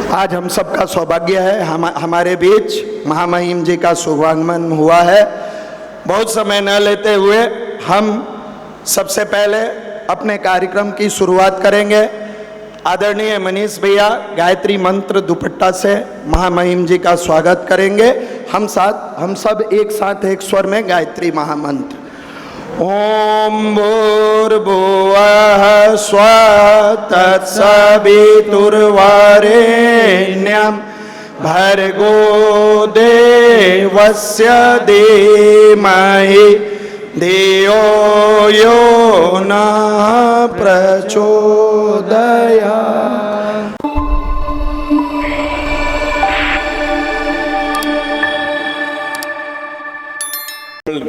आज हम सबका सौभाग्य है, हमारे बीच महामहिम जी का शुभागमन हुआ है। बहुत समय न लेते हुए हम सबसे पहले अपने कार्यक्रम की शुरुआत करेंगे। आदरणीय मनीष भैया गायत्री मंत्र दुपट्टा से महामहिम जी का स्वागत करेंगे। हम सब एक साथ एक स्वर में गायत्री महामंत्र। ओम भूर्भुवः स्वः तत्सवितुर्वरेण्यं भर्गो देवस्य धीमहि धियो यो नः प्रचोदयात्।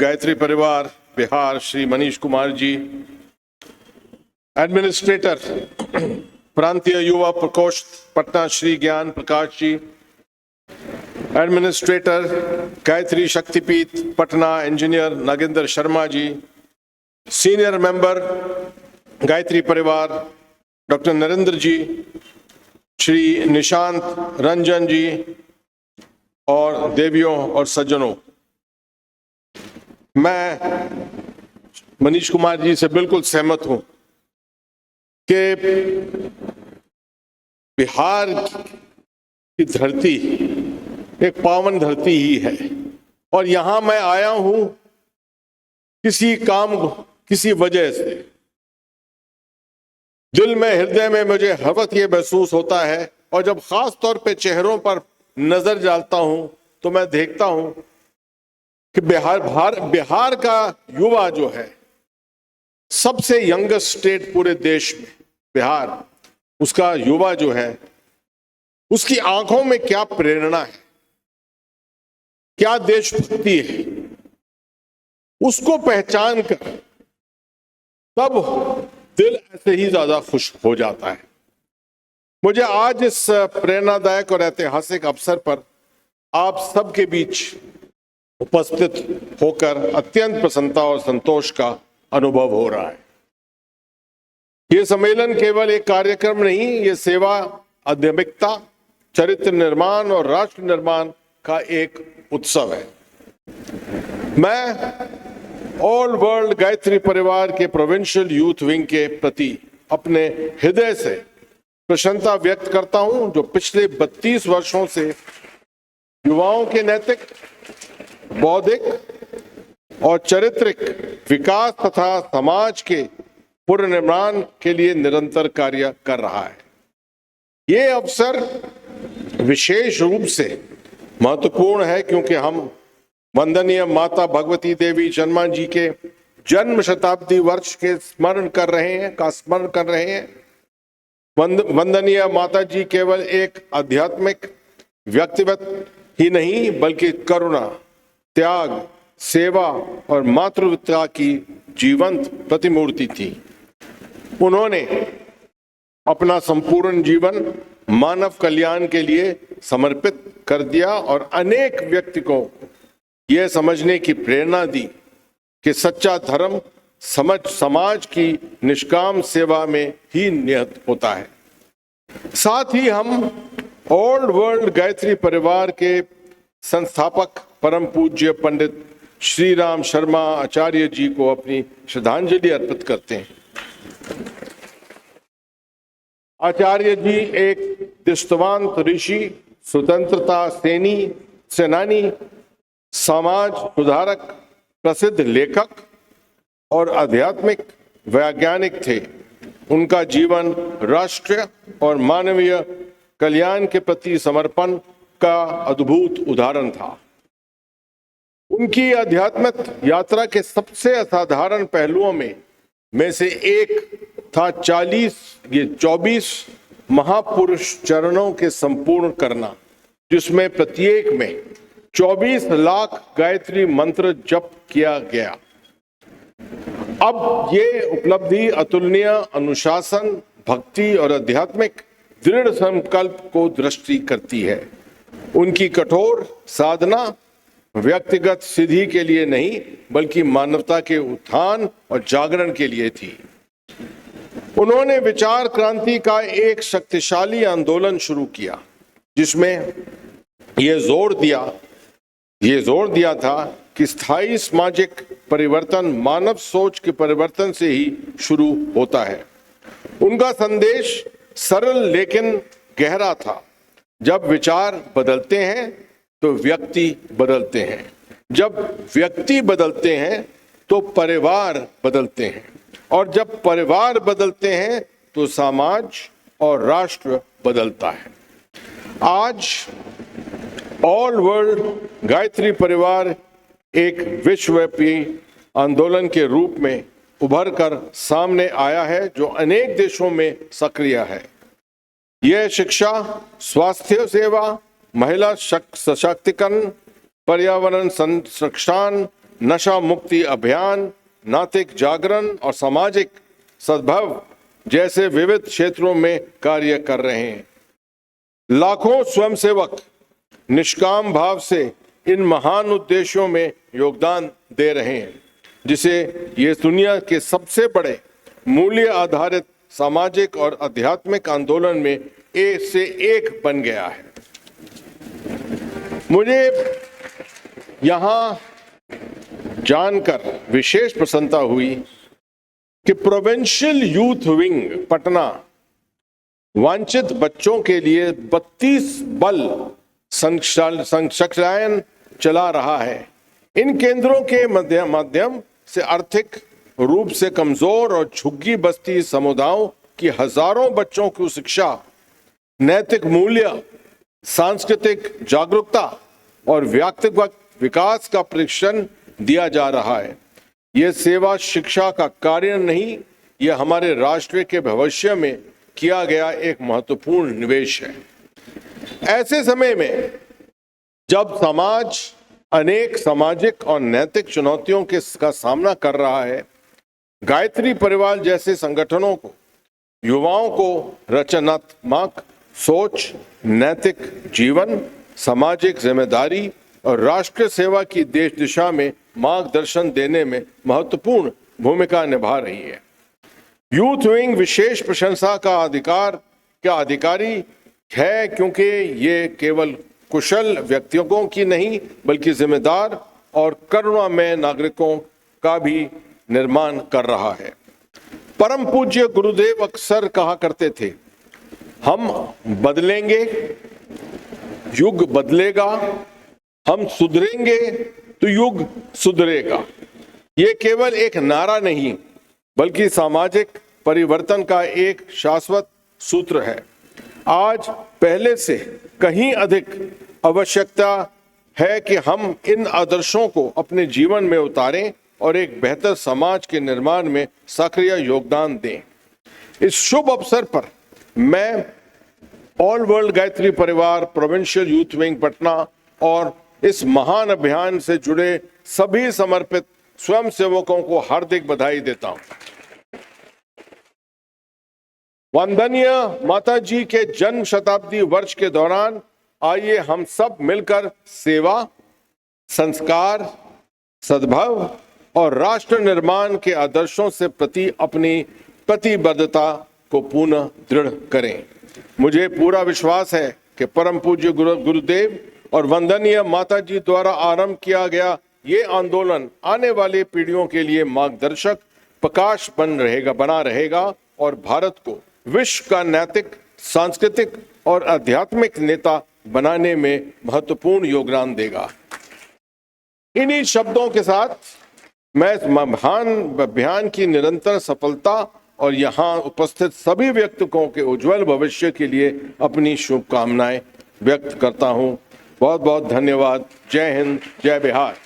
गायत्री परिवार बिहार श्री मनीष कुमार जी, एडमिनिस्ट्रेटर प्रांतीय युवा प्रकोष्ठ पटना श्री ज्ञान प्रकाश जी, एडमिनिस्ट्रेटर गायत्री शक्तिपीठ Patna engineer Nagendra Sharma ji, senior member Gayatri परिवार डॉक्टर नरेंद्र जी, श्री निशांत रंजन जी और देवियों और सज्जनों, मैं मनीष कुमार जी से बिल्कुल सहमत हूं कि बिहार की धरती एक पावन धरती ही है और यहां मैं आया हूं किसी वजह से। दिल में हृदय में मुझे हर वक्त ये महसूस होता है और जब खास तौर पे चेहरों पर नजर डालता हूं तो मैं देखता हूं कि बिहार का युवा जो है सबसे यंगेस्ट स्टेट पूरे देश में, बिहार, उसका युवा जो है उसकी आंखों में क्या प्रेरणा है, क्या देशभक्ति है, उसको पहचान कर तब दिल ऐसे ही ज्यादा खुश हो जाता है। मुझे आज इस प्रेरणादायक और ऐतिहासिक अवसर पर आप सबके बीच उपस्थित होकर अत्यंत प्रसन्नता और संतोष का अनुभव हो रहा है। ये सम्मेलन केवल एक कार्यक्रम नहीं, ये सेवा, आध्यात्मिकता, चरित्र निर्माण और राष्ट्र निर्माण का एक उत्सव है। मैं ऑल वर्ल्ड गायत्री परिवार के प्रोविंशियल यूथ विंग के प्रति अपने हृदय से प्रसन्नता व्यक्त करता हूं, जो पिछले 32 वर्षों से युवाओं के नैतिक, बौद्धिक और चारित्रिक विकास तथा समाज के पुनर्निर्माण के लिए निरंतर कार्य कर रहा है। ये अवसर विशेष रूप से महत्वपूर्ण है क्योंकि हम वंदनीय माता भगवती देवी जन्मा जी के जन्म शताब्दी वर्ष के स्मरण कर रहे हैं। वंदनीय माता जी केवल एक आध्यात्मिक व्यक्तित्व ही नहीं बल्कि करुणा, त्याग, सेवा और मातृत्व की जीवंत प्रतिमूर्ति थी। उन्होंने अपना संपूर्ण जीवन मानव कल्याण के लिए समर्पित कर दिया और अनेक व्यक्ति को यह समझने की प्रेरणा दी कि सच्चा धर्म समाज की निष्काम सेवा में ही निहित होता है। साथ ही हम ऑल वर्ल्ड गायत्री परिवार के संस्थापक परम पूज्य पंडित श्री राम शर्मा आचार्य जी को अपनी श्रद्धांजलि अर्पित करते हैं। आचार्य जी एक निष्ठावंत ऋषि, स्वतंत्रता सेनानी, समाज सुधारक, प्रसिद्ध लेखक और आध्यात्मिक वैज्ञानिक थे। उनका जीवन राष्ट्र और मानवीय कल्याण के प्रति समर्पण का अद्भुत उदाहरण था। उनकी आध्यात्मिक यात्रा के सबसे असाधारण पहलुओं में से एक था 24 महापुरुष चरणों के संपूर्ण करना, जिसमें प्रत्येक में 24 लाख गायत्री मंत्र जप किया गया। अब ये उपलब्धि अतुलनीय अनुशासन, भक्ति और आध्यात्मिक दृढ़ संकल्प को दृष्टि करती है। उनकी कठोर साधना व्यक्तिगत सिद्धि के लिए नहीं बल्कि मानवता के उत्थान और जागरण के लिए थी। उन्होंने विचार क्रांति का एक शक्तिशाली आंदोलन शुरू किया जिसमें ये जोर दिया था कि स्थायी सामाजिक परिवर्तन मानव सोच के परिवर्तन से ही शुरू होता है। उनका संदेश सरल लेकिन गहरा था। जब विचार बदलते हैं तो व्यक्ति बदलते हैं, जब व्यक्ति बदलते हैं तो परिवार बदलते हैं, और जब परिवार बदलते हैं तो समाज और राष्ट्र बदलता है। आज ऑल वर्ल्ड गायत्री परिवार एक विश्वव्यापी आंदोलन के रूप में उभर कर सामने आया है, जो अनेक देशों में सक्रिय है। यह शिक्षा, स्वास्थ्य सेवा, महिला सशक्तिकरण, पर्यावरण संरक्षण, नशा मुक्ति अभियान, नैतिक जागरण और सामाजिक सद्भाव जैसे विविध क्षेत्रों में कार्य कर रहे हैं। लाखों स्वयंसेवक निष्काम भाव से इन महान उद्देश्यों में योगदान दे रहे हैं, जिसे ये दुनिया के सबसे बड़े मूल्य आधारित सामाजिक और आध्यात्मिक आंदोलन में एक से एक बन गया है। मुझे यहां जानकर विशेष प्रसन्नता हुई कि प्रोविंशियल यूथ विंग पटना वंचित बच्चों के लिए 32 बल संचालन चला रहा है। इन केंद्रों के माध्यम से आर्थिक रूप से कमजोर और झुग्गी बस्ती समुदायों की हजारों बच्चों की शिक्षा, नैतिक मूल्य, सांस्कृतिक जागरूकता और व्यक्तिगत विकास का प्रशिक्षण दिया जा रहा है। यह सेवा शिक्षा का कार्य नहीं, यह हमारे राष्ट्र के भविष्य में किया गया एक महत्वपूर्ण निवेश है। ऐसे समय में जब समाज अनेक सामाजिक और नैतिक चुनौतियों का सामना कर रहा है, गायत्री परिवार जैसे संगठनों को युवाओं को रचनात्मक सोच, नैतिक जीवन, सामाजिक जिम्मेदारी और राष्ट्र सेवा की देश दिशा में मार्गदर्शन देने में महत्वपूर्ण भूमिका निभा रही है। यूथ विंग विशेष प्रशंसा का अधिकारी है, क्योंकि ये केवल कुशल व्यक्तियों की नहीं बल्कि जिम्मेदार और करुणामय नागरिकों का भी निर्माण कर रहा है। परम पूज्य गुरुदेव अक्सर कहा करते थे, हम बदलेंगे, युग बदलेगा, हम सुधरेंगे तो युग सुधरेगा। ये केवल एक नारा नहीं बल्कि सामाजिक परिवर्तन का एक शाश्वत सूत्र है। आज पहले से कहीं अधिक आवश्यकता है कि हम इन आदर्शों को अपने जीवन में उतारें और एक बेहतर समाज के निर्माण में सक्रिय योगदान दें। इस शुभ अवसर पर मैं ऑल वर्ल्ड गायत्री परिवार, प्रोविंशियल यूथ विंग पटना और इस महान अभियान से जुड़े सभी समर्पित स्वयंसेवकों को हार्दिक बधाई देता हूं। वंदनीय माता जी के जन्म शताब्दी वर्ष के दौरान आइए हम सब मिलकर सेवा, संस्कार, सद्भाव और राष्ट्र निर्माण के आदर्शों से प्रति अपनी प्रतिबद्धता को पुनः दृढ़ करें। मुझे पूरा विश्वास है कि परम पूज्य गुरुदेव और वंदनीय माता जी द्वारा आरंभ किया गया ये आंदोलन आने वाली पीढ़ियों के लिए मार्गदर्शक प्रकाश बना रहेगा और भारत को विश्व का नैतिक, सांस्कृतिक और आध्यात्मिक नेता बनाने में महत्वपूर्ण योगदान देगा। इन्हीं शब्दों के साथ मैं इस महान अभियान की निरंतर सफलता और यहाँ उपस्थित सभी व्यक्तियों के उज्जवल भविष्य के लिए अपनी शुभकामनाएं व्यक्त करता हूँ। बहुत बहुत धन्यवाद। जय हिंद, जय बिहार।